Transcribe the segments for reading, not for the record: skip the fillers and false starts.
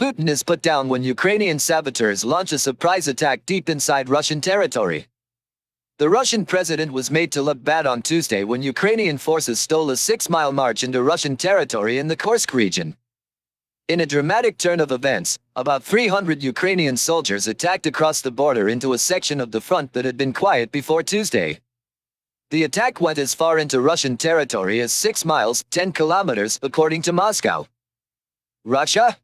Putin is put down when Ukrainian saboteurs launch a surprise attack deep inside Russian territory. The Russian president was made to look bad on Tuesday when Ukrainian forces stole a 6-mile march into Russian territory in the Kursk region. In a dramatic turn of events, about 300 Ukrainian soldiers attacked across the border into a section of the front that had been quiet before Tuesday. The attack went as far into Russian territory as 6 miles, 10 kilometers, according to Moscow. Russia?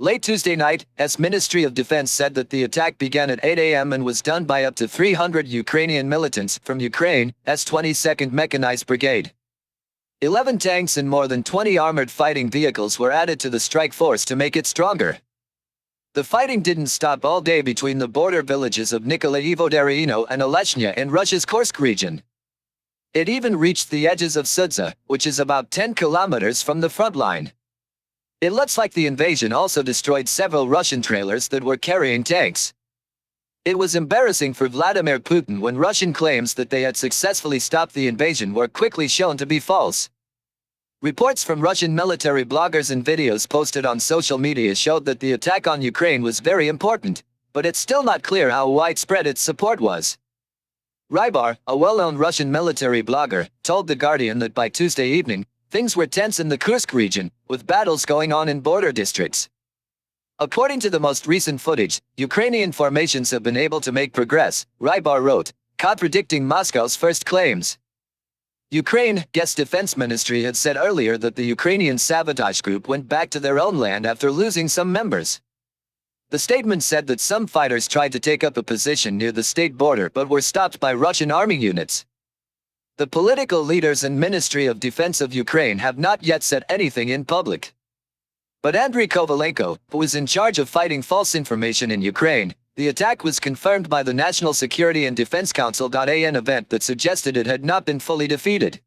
Late Tuesday night, Ministry of Defense said that the attack began at 8 a.m. and was done by up to 300 Ukrainian militants from Ukraine's 22nd Mechanized Brigade. 11 tanks and more than 20 armored fighting vehicles were added to the strike force to make it stronger. The fighting didn't stop all day between the border villages of Nikolaevo-Daryono and Oleshnya in Russia's Kursk region. It even reached the edges of Sudza, which is about 10 kilometers from the front line. It looks like the invasion also destroyed several Russian trailers that were carrying tanks. It was embarrassing for Vladimir Putin when Russian claims that they had successfully stopped the invasion were quickly shown to be false. Reports from Russian military bloggers and videos posted on social media showed that the attack on Ukraine was very important, but it's still not clear how widespread its support was. Rybar, a well-known Russian military blogger, told The Guardian that by Tuesday evening, things were tense in the Kursk region, with battles going on in border districts. According to the most recent footage, Ukrainian formations have been able to make progress, Rybar wrote, contradicting Moscow's first claims. Ukraine's defense ministry had said earlier that the Ukrainian sabotage group went back to their own land after losing some members. The statement said that some fighters tried to take up a position near the state border but were stopped by Russian army units. The political leaders and Ministry of Defense of Ukraine have not yet said anything in public. But Andriy Kovalenko, who was in charge of fighting false information in Ukraine, the attack was confirmed by the National Security and Defense Council.an event that suggested it had not been fully defeated.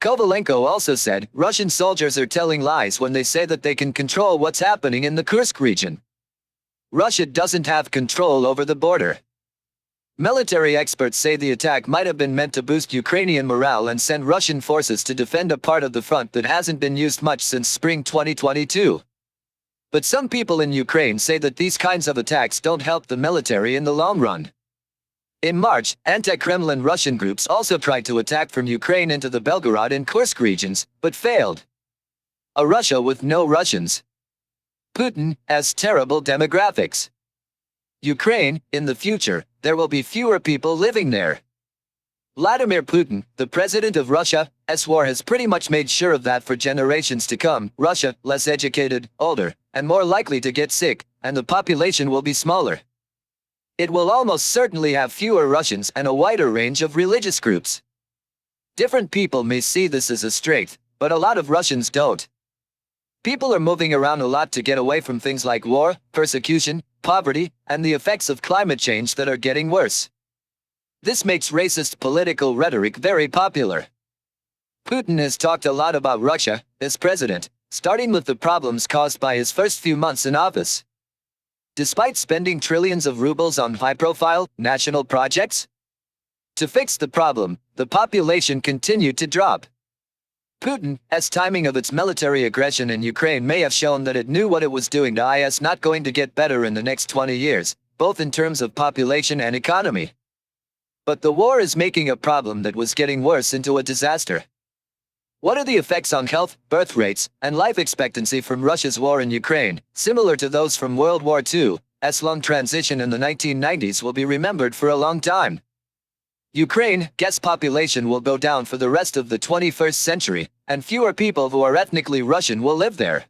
Kovalenko also said, Russian soldiers are telling lies when they say that they can control what's happening in the Kursk region. Russia doesn't have control over the border. Military experts say the attack might have been meant to boost Ukrainian morale and send Russian forces to defend a part of the front that hasn't been used much since spring 2022. But some people in Ukraine say that these kinds of attacks don't help the military in the long run. In March, anti-Kremlin Russian groups also tried to attack from Ukraine into the Belgorod and Kursk regions, but failed. A Russia with no Russians. Putin has terrible demographics. Ukraine, in the future, there will be fewer people living there. Vladimir Putin, the president of Russia's war, has pretty much made sure of that for generations to come. Russia, less educated, older, and more likely to get sick, and the population will be smaller. It will almost certainly have fewer Russians and a wider range of religious groups. Different people may see this as a strength, but a lot of Russians don't. People are moving around a lot to get away from things like war, persecution, poverty, and the effects of climate change that are getting worse. This makes racist political rhetoric very popular. Putin has talked a lot about Russia as president, starting with the problems caused by his first few months in office. Despite spending trillions of rubles on high-profile, national projects to fix the problem, the population continued to drop. Putin's timing of its military aggression in Ukraine may have shown that it knew what it was doing. It's not going to get better in the next 20 years, both in terms of population and economy. But the war is making a problem that was getting worse into a disaster. What are the effects on health, birth rates, and life expectancy from Russia's war in Ukraine, similar to those from World War II's long transition in the 1990s, will be remembered for a long time. Ukraine's population will go down for the rest of the 21st century, and fewer people who are ethnically Russian will live there.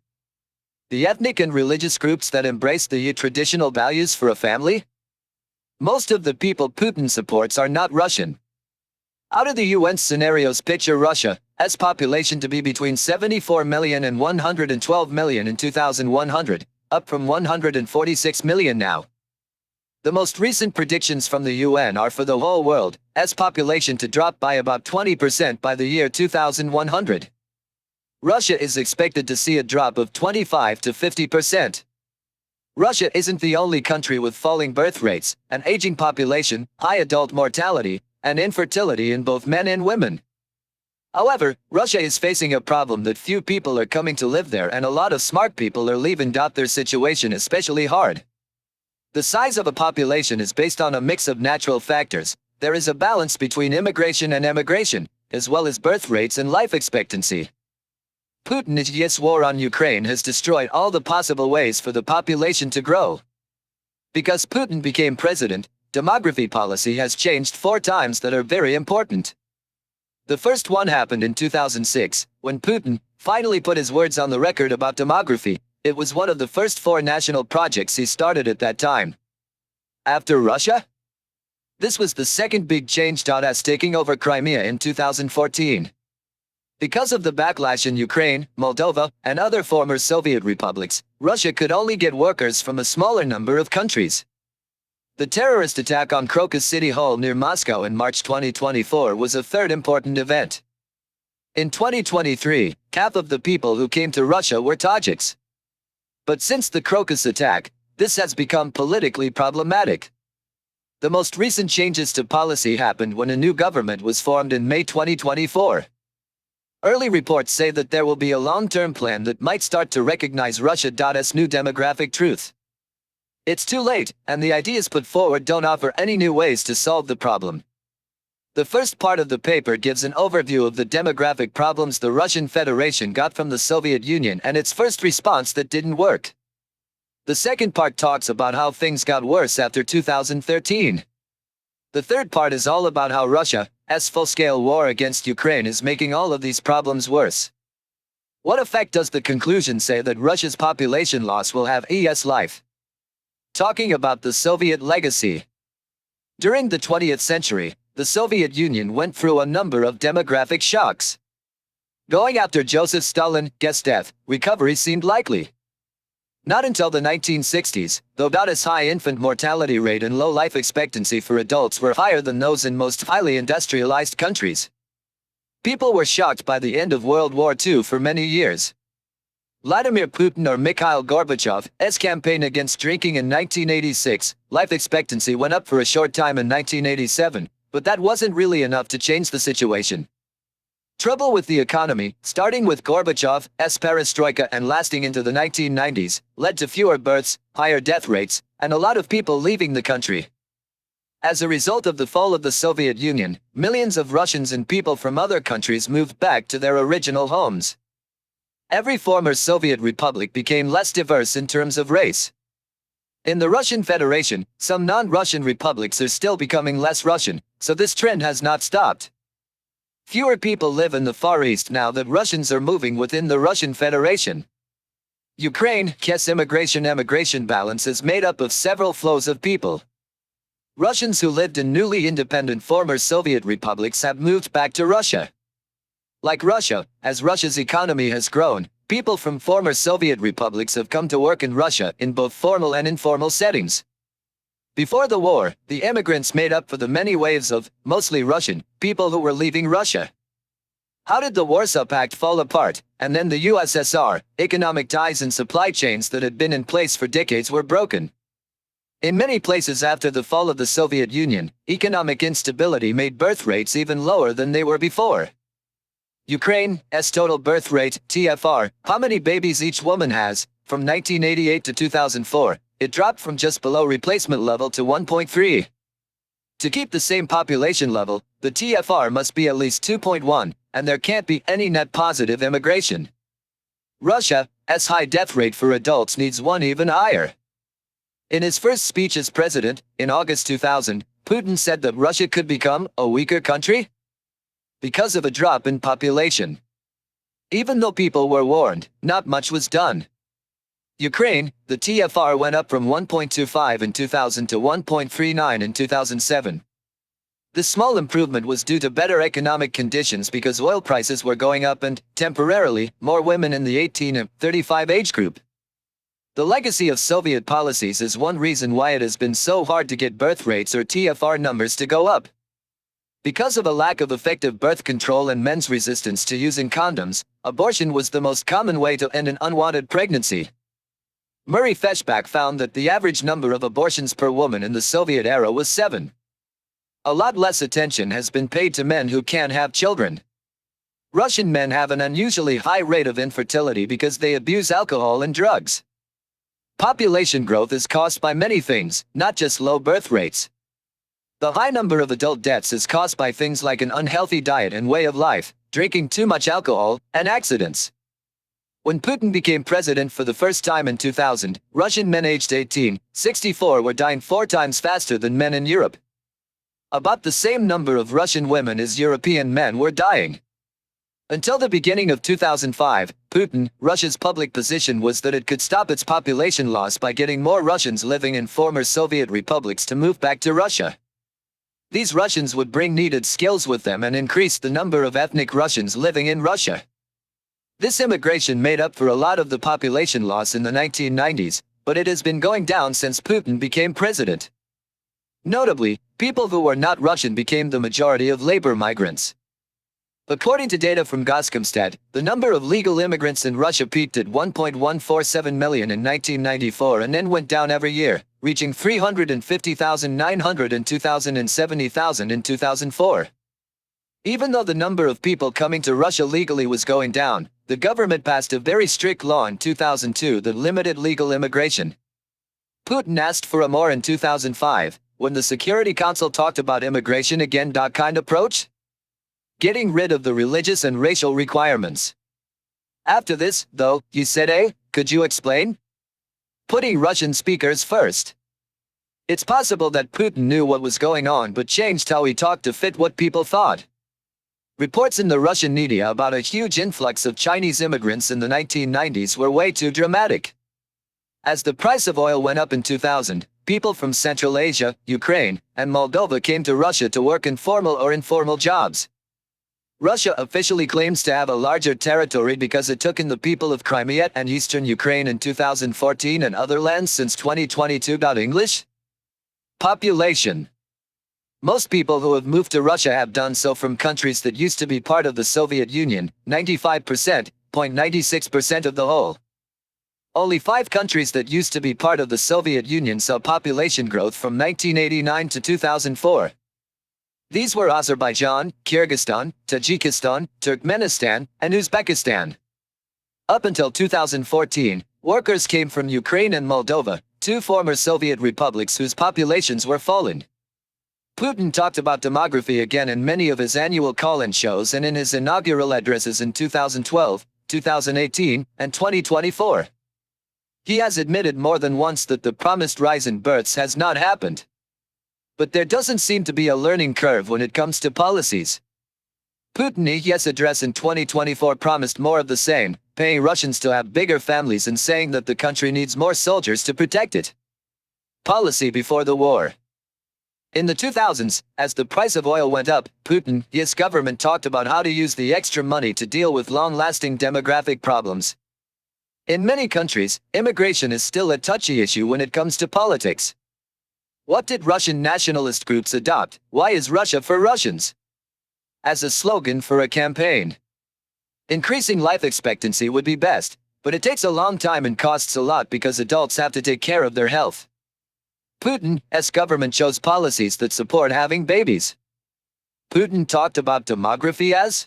The ethnic and religious groups that embrace the traditional values for a family? Most of the people Putin supports are not Russian. Out of the UN's scenarios picture Russia's population to be between 74 million and 112 million in 2100, up from 146 million now. The most recent predictions from the UN are for the whole world's population to drop by about 20% by the year 2100. Russia is expected to see a drop of 25 to 50%. Russia isn't the only country with falling birth rates, an aging population, high adult mortality, and infertility in both men and women. However, Russia is facing a problem that few people are coming to live there and a lot of smart people are leaving. Their situation is especially hard. The size of a population is based on a mix of natural factors. There is a balance between immigration and emigration, as well as birth rates and life expectancy. Putin's war on Ukraine has destroyed all the possible ways for the population to grow. Because Putin became president, demography policy has changed 4 times that are very important. The first one happened in 2006, when Putin finally put his words on the record about demography. It was one of the first 4 national projects he started at that time. After Russia? This was the second big change. As taking over Crimea in 2014. Because of the backlash in Ukraine, Moldova, and other former Soviet republics, Russia could only get workers from a smaller number of countries. The terrorist attack on Crocus City Hall near Moscow in March 2024 was a third important event. In 2023, half of the people who came to Russia were Tajiks. But since the Crocus attack, this has become politically problematic. The most recent changes to policy happened when a new government was formed in May 2024. Early reports say that there will be a long-term plan that might start to recognize Russia's new demographic truth. It's too late, and the ideas put forward don't offer any new ways to solve the problem. The first part of the paper gives an overview of the demographic problems the Russian Federation got from the Soviet Union and its first response that didn't work. The second part talks about how things got worse after 2013. The third part is all about how Russia's full-scale war against Ukraine is making all of these problems worse. What effect does the conclusion say that Russia's population loss will have on life? Talking about the Soviet legacy. During the 20th century, the Soviet Union went through a number of demographic shocks. Going after Joseph Stalin's death, recovery seemed likely. Not until the 1960s, though its high infant mortality rate and low life expectancy for adults were higher than those in most highly industrialized countries. People were shocked by the end of World War II for many years. Vladimir Putin or Mikhail Gorbachev's campaign against drinking in 1986, life expectancy went up for a short time in 1987, but that wasn't really enough to change the situation. Trouble with the economy, starting with Gorbachev's perestroika and lasting into the 1990s, led to fewer births, higher death rates, and a lot of people leaving the country. As a result of the fall of the Soviet Union, millions of Russians and people from other countries moved back to their original homes. Every former Soviet republic became less diverse in terms of race. In the Russian Federation, some non-Russian republics are still becoming less Russian, so this trend has not stopped. Fewer people live in the Far East now that Russians are moving within the Russian Federation. Ukraine's immigration-emigration balance is made up of several flows of people. Russians who lived in newly independent former Soviet republics have moved back to Russia. Like Russia, as Russia's economy has grown, people from former Soviet republics have come to work in Russia in both formal and informal settings. Before the war, the immigrants made up for the many waves of, mostly Russian, people who were leaving Russia. How did the Warsaw Pact fall apart, and then the USSR? Economic ties and supply chains that had been in place for decades were broken. In many places after the fall of the Soviet Union, economic instability made birth rates even lower than they were before. Ukraine's total birth rate, TFR, how many babies each woman has, from 1988 to 2004, it dropped from just below replacement level to 1.3. To keep the same population level, the TFR must be at least 2.1, and there can't be any net positive immigration. Russia's high death rate for adults needs one even higher. In his first speech as president, in August 2000, Putin said that Russia could become a weaker country because of a drop in population. Even though people were warned, not much was done. Ukraine, the TFR went up from 1.25 in 2000 to 1.39 in 2007. This small improvement was due to better economic conditions because oil prices were going up and, temporarily, more women in the 18 to 35 age group. The legacy of Soviet policies is one reason why it has been so hard to get birth rates or TFR numbers to go up. Because of a lack of effective birth control and men's resistance to using condoms, abortion was the most common way to end an unwanted pregnancy. Murray Feshbach found that the average number of abortions per woman in the Soviet era was 7. A lot less attention has been paid to men who can't have children. Russian men have an unusually high rate of infertility because they abuse alcohol and drugs. Population growth is caused by many things, not just low birth rates. The high number of adult deaths is caused by things like an unhealthy diet and way of life, drinking too much alcohol, and accidents. When Putin became president for the first time in 2000, Russian men aged 64 were dying 4 times faster than men in Europe. About the same number of Russian women as European men were dying. Until the beginning of 2005, Russia's public position was that it could stop its population loss by getting more Russians living in former Soviet republics to move back to Russia. These Russians would bring needed skills with them and increase the number of ethnic Russians living in Russia. This immigration made up for a lot of the population loss in the 1990s, but it has been going down since Putin became president. Notably, people who were not Russian became the majority of labor migrants. According to data from Goskomstat, the number of legal immigrants in Russia peaked at 1.147 million in 1994 and then went down every year, reaching 350,900 in 2000 and 70,000 in 2004. Even though the number of people coming to Russia legally was going down, the government passed a very strict law in 2002 that limited legal immigration. Putin asked for more in 2005, when the Security Council talked about immigration again. Kind approach? Getting rid of the religious and racial requirements. After this, though, you said, could you explain? Putting Russian speakers first. It's possible that Putin knew what was going on but changed how he talked to fit what people thought. Reports in the Russian media about a huge influx of Chinese immigrants in the 1990s were way too dramatic. As the price of oil went up in 2000, people from Central Asia, Ukraine, and Moldova came to Russia to work in formal or informal jobs. Russia officially claims to have a larger territory because it took in the people of Crimea and eastern Ukraine in 2014 and other lands since 2022. English? Population. Most people who have moved to Russia have done so from countries that used to be part of the Soviet Union, 95%, 0.96% of the whole. Only 5 countries that used to be part of the Soviet Union saw population growth from 1989 to 2004. These were Azerbaijan, Kyrgyzstan, Tajikistan, Turkmenistan, and Uzbekistan. Up until 2014, workers came from Ukraine and Moldova, 2 former Soviet republics whose populations were fallen. Putin talked about demography again in many of his annual call-in shows and in his inaugural addresses in 2012, 2018, and 2024. He has admitted more than once that the promised rise in births has not happened. But there doesn't seem to be a learning curve when it comes to policies. Putin's address in 2024 promised more of the same, paying Russians to have bigger families and saying that the country needs more soldiers to protect it. Policy before the war. In the 2000s, as the price of oil went up, Putin's government talked about how to use the extra money to deal with long-lasting demographic problems. In many countries, immigration is still a touchy issue when it comes to politics. What did Russian nationalist groups adopt? Why is Russia for Russians? As a slogan for a campaign. Increasing life expectancy would be best, but it takes a long time and costs a lot because adults have to take care of their health. Putin's government chose policies that support having babies. Putin talked about demography as?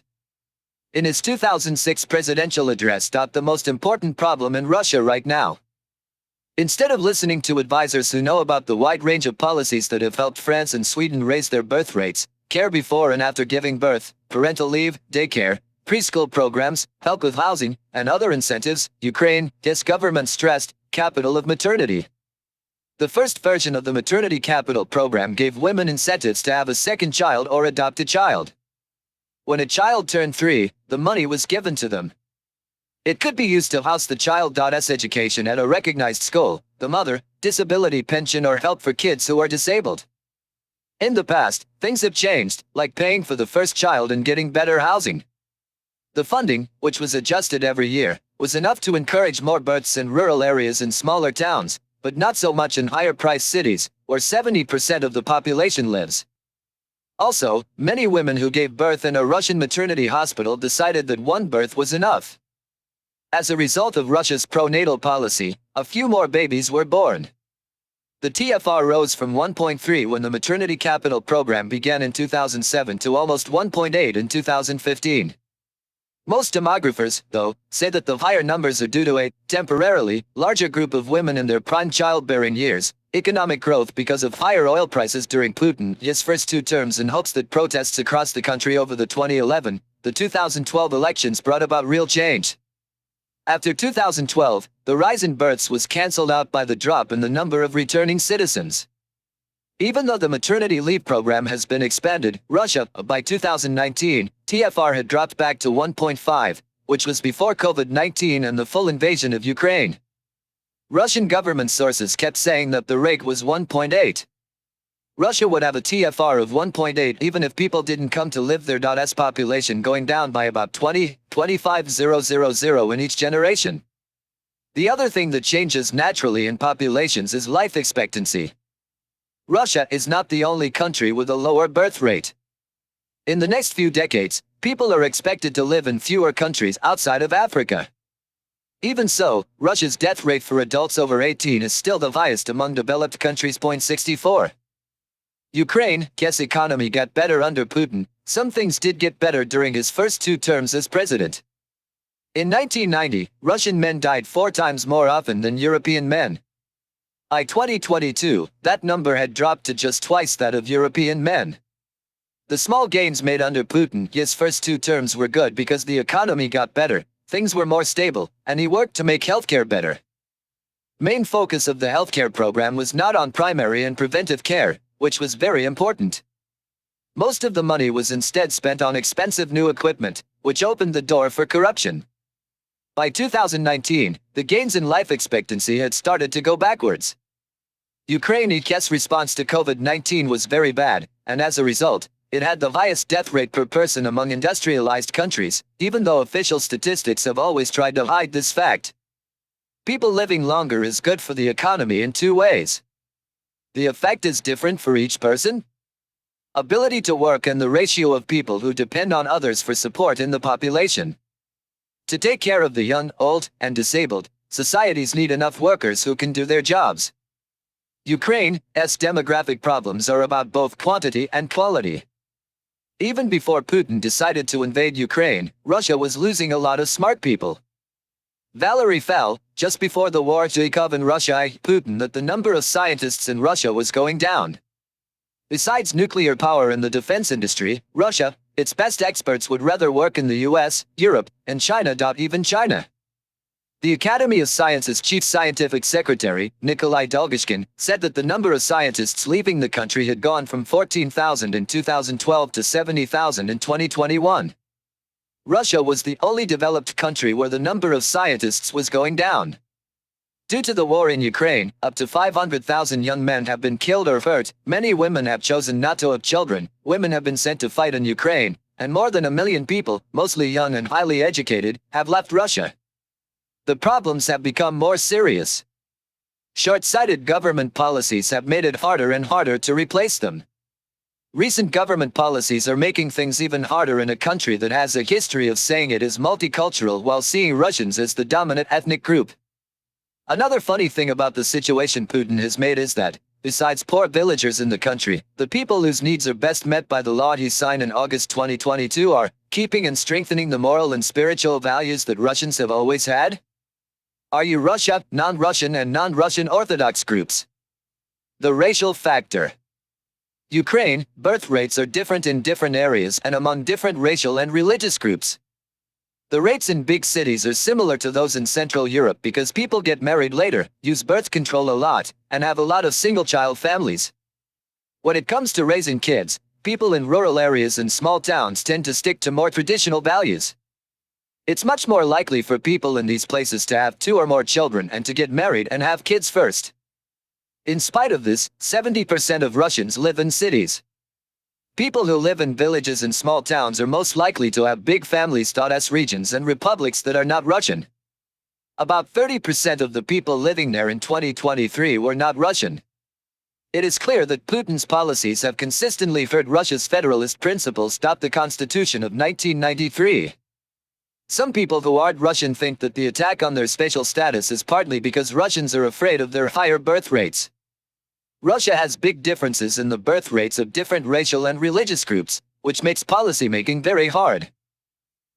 In his 2006 presidential address, the most important problem in Russia right now. Instead of listening to advisors who know about the wide range of policies that have helped France and Sweden raise their birth rates, care before and after giving birth, parental leave, daycare, preschool programs, help with housing, and other incentives, Ukraine's government stressed, capital of maternity. The first version of the maternity capital program gave women incentives to have a second child or adopt a child. When a child turned 3, the money was given to them. It could be used to house the child's education at a recognized school, the mother, disability pension or help for kids who are disabled. In the past, things have changed, like paying for the first child and getting better housing. The funding, which was adjusted every year, was enough to encourage more births in rural areas and smaller towns, but not so much in higher-priced cities, where 70% of the population lives. Also, many women who gave birth in a Russian maternity hospital decided that one birth was enough. As a result of Russia's pro-natal policy, a few more babies were born. The TFR rose from 1.3 when the maternity capital program began in 2007 to almost 1.8 in 2015. Most demographers, though, say that the higher numbers are due to a, temporarily, larger group of women in their prime childbearing years, economic growth because of higher oil prices during Putin's first two terms, in hopes that protests across the country over the 2011, the 2012 elections brought about real change. After 2012, the rise in births was cancelled out by the drop in the number of returning citizens. Even though the maternity leave program has been expanded, Russia, by 2019, TFR had dropped back to 1.5, which was before COVID-19 and the full invasion of Ukraine. Russian government sources kept saying that the rate was 1.8. Russia would have a TFR of 1.8 even if people didn't come to live there. S population going down by about 25,000 in each generation. The other thing that changes naturally in populations is life expectancy. Russia is not the only country with a lower birth rate. In the next few decades, people are expected to live in fewer countries outside of Africa. Even so, Russia's death rate for adults over 18 is still the highest among developed countries, 0.64. Ukraine's economy got better under Putin. Some things did get better during his first two terms as president. In 1990, Russian men died 4 times more often than European men. By 2022, that number had dropped to just twice that of European men. The small gains made under Putin's first two terms were good because the economy got better, things were more stable, and he worked to make healthcare better. Main focus of the healthcare program was not on primary and preventive care, which was very important. Most of the money was instead spent on expensive new equipment, which opened the door for corruption. By 2019, the gains in life expectancy had started to go backwards. Ukraine's response to COVID-19 was very bad, and as a result, it had the highest death rate per person among industrialized countries, even though official statistics have always tried to hide this fact. People living longer is good for the economy in 2 ways. The effect is different for each person. Ability to work and the ratio of people who depend on others for support in the population. To take care of the young, old, and disabled, societies need enough workers who can do their jobs. Ukraine's demographic problems are about both quantity and quality. Even before Putin decided to invade Ukraine, Russia was losing a lot of smart people. Valery fell, just before the war, Jacob in Russia, Putin, that the number of scientists in Russia was going down. Besides nuclear power in the defense industry, Russia, its best experts would rather work in the US, Europe, and China. Even China. The Academy of Sciences Chief Scientific Secretary, Nikolai Dolgoshkin, said that the number of scientists leaving the country had gone from 14,000 in 2012 to 70,000 in 2021. Russia was the only developed country where the number of scientists was going down. Due to the war in Ukraine, up to 500,000 young men have been killed or hurt, many women have chosen not to have children, women have been sent to fight in Ukraine, and more than 1 million people, mostly young and highly educated, have left Russia. The problems have become more serious. Short-sighted government policies have made it harder and harder to replace them. Recent government policies are making things even harder in a country that has a history of saying it is multicultural while seeing Russians as the dominant ethnic group. Another funny thing about the situation Putin has made is that, besides poor villagers in the country, the people whose needs are best met by the law he signed in August 2022 are keeping and strengthening the moral and spiritual values that Russians have always had. Are you Russia, non-Russian and non-Russian Orthodox groups? The racial factor. Ukraine, birth rates are different in different areas and among different racial and religious groups. The rates in big cities are similar to those in Central Europe because people get married later, use birth control a lot, and have a lot of single-child families. When it comes to raising kids, people in rural areas and small towns tend to stick to more traditional values. It's much more likely for people in these places to have 2 or more children and to get married and have kids first. In spite of this, 70% of Russians live in cities. People who live in villages and small towns are most likely to have big families. As regions and republics that are not Russian. About 30% of the people living there in 2023 were not Russian. It is clear that Putin's policies have consistently hurt Russia's federalist principles. The Constitution of 1993. Some people who aren't Russian think that the attack on their spatial status is partly because Russians are afraid of their higher birth rates. Russia has big differences in the birth rates of different racial and religious groups, which makes policymaking very hard.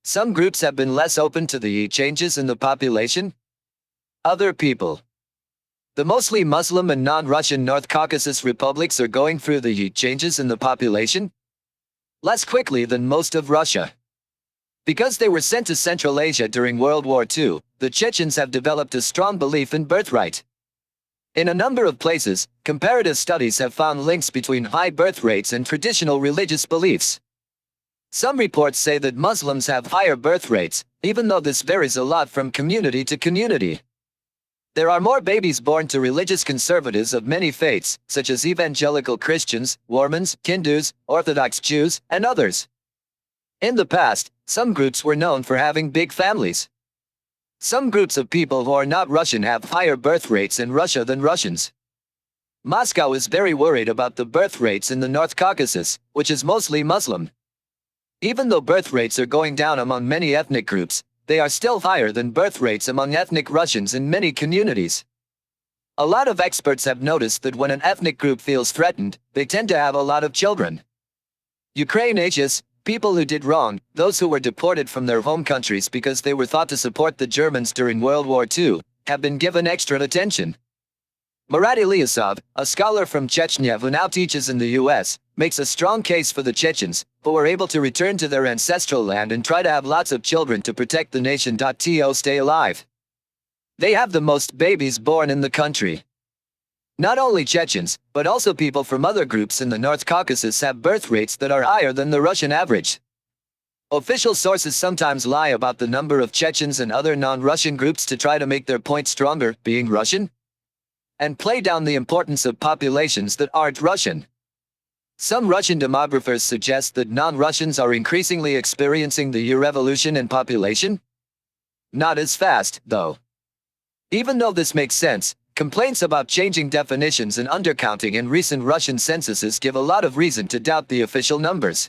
Some groups have been less open to the changes in the population. Other people. The mostly Muslim and non-Russian North Caucasus republics are going through the changes in the population less quickly than most of Russia. Because they were sent to Central Asia during World War II, the Chechens have developed a strong belief in birthright. In a number of places, comparative studies have found links between high birth rates and traditional religious beliefs. Some reports say that Muslims have higher birth rates, even though this varies a lot from community to community. There are more babies born to religious conservatives of many faiths, such as evangelical Christians, Mormons, Hindus, Orthodox Jews, and others. In the past, some groups were known for having big families. Some groups of people who are not Russian have higher birth rates in Russia than Russians. Moscow is very worried about the birth rates in the North Caucasus, which is mostly Muslim. Even though birth rates are going down among many ethnic groups, they are still higher than birth rates among ethnic Russians in many communities. A lot of experts have noticed that when an ethnic group feels threatened, they tend to have a lot of children. Ukrainians, people who did wrong, those who were deported from their home countries because they were thought to support the Germans during World War II, have been given extra attention. Murat Ilyasov, a scholar from Chechnya who now teaches in the US, makes a strong case for the Chechens, who were able to return to their ancestral land and try to have lots of children to protect the nation to stay alive. They have the most babies born in the country. Not only Chechens, but also people from other groups in the North Caucasus have birth rates that are higher than the Russian average. Official sources sometimes lie about the number of Chechens and other non-Russian groups to try to make their point stronger, being Russian, and play down the importance of populations that aren't Russian. Some Russian demographers suggest that non-Russians are increasingly experiencing the revolution in population. Not as fast, though. Even though this makes sense, complaints about changing definitions and undercounting in recent Russian censuses give a lot of reason to doubt the official numbers.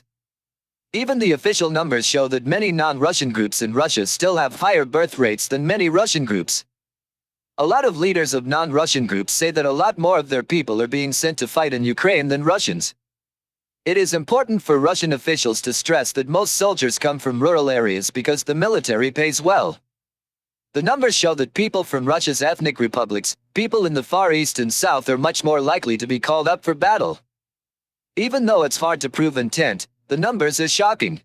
Even the official numbers show that many non-Russian groups in Russia still have higher birth rates than many Russian groups. A lot of leaders of non-Russian groups say that a lot more of their people are being sent to fight in Ukraine than Russians. It is important for Russian officials to stress that most soldiers come from rural areas because the military pays well. The numbers show that people from Russia's ethnic republics, people in the Far East and South, are much more likely to be called up for battle. Even though it's hard to prove intent, the numbers is shocking.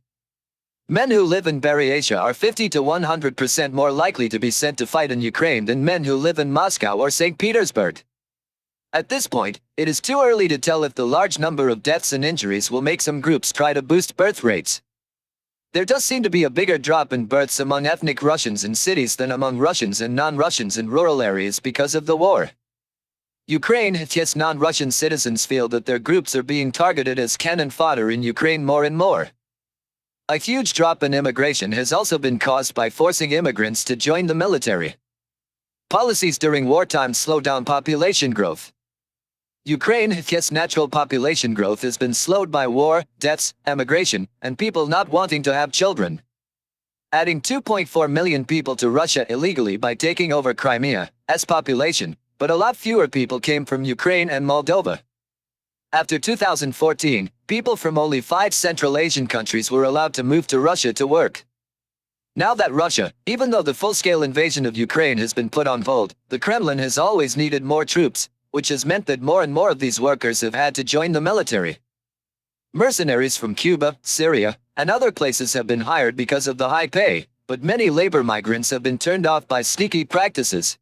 Men who live in Buryatia are 50 to 100% more likely to be sent to fight in Ukraine than men who live in Moscow or St. Petersburg. At this point, it is too early to tell if the large number of deaths and injuries will make some groups try to boost birth rates. There does seem to be a bigger drop in births among ethnic Russians in cities than among Russians and non-Russians in rural areas because of the war. Ukraine's non-Russian citizens feel that their groups are being targeted as cannon fodder in Ukraine more and more. A huge drop in immigration has also been caused by forcing immigrants to join the military. Policies during wartime slow down population growth. Ukraine's natural population growth has been slowed by war, deaths, emigration, and people not wanting to have children. Adding 2.4 million people to Russia illegally by taking over Crimea's population, but a lot fewer people came from Ukraine and Moldova. After 2014, people from only 5 Central Asian countries were allowed to move to Russia to work. Now that Russia, even though the full-scale invasion of Ukraine has been put on hold, the Kremlin has always needed more troops, which has meant that more and more of these workers have had to join the military. Mercenaries from Cuba, Syria, and other places have been hired because of the high pay, but many labor migrants have been turned off by sneaky practices.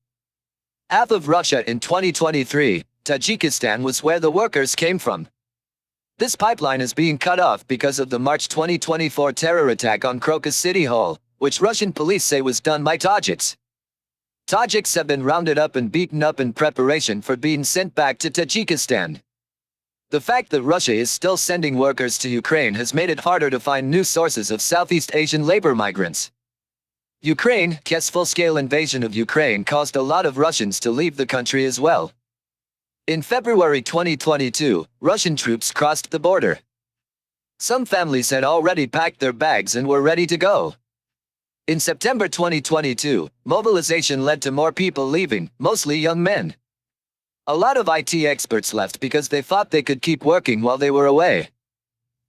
Half of Russia in 2023, Tajikistan was where the workers came from. This pipeline is being cut off because of the March 2024 terror attack on Crocus City Hall, which Russian police say was done by Tajiks. Tajiks have been rounded up and beaten up in preparation for being sent back to Tajikistan. The fact that Russia is still sending workers to Ukraine has made it harder to find new sources of Southeast Asian labor migrants. Ukraine's full-scale invasion of Ukraine caused a lot of Russians to leave the country as well. In February 2022, Russian troops crossed the border. Some families had already packed their bags and were ready to go. In September 2022, mobilization led to more people leaving, mostly young men. A lot of IT experts left because they thought they could keep working while they were away.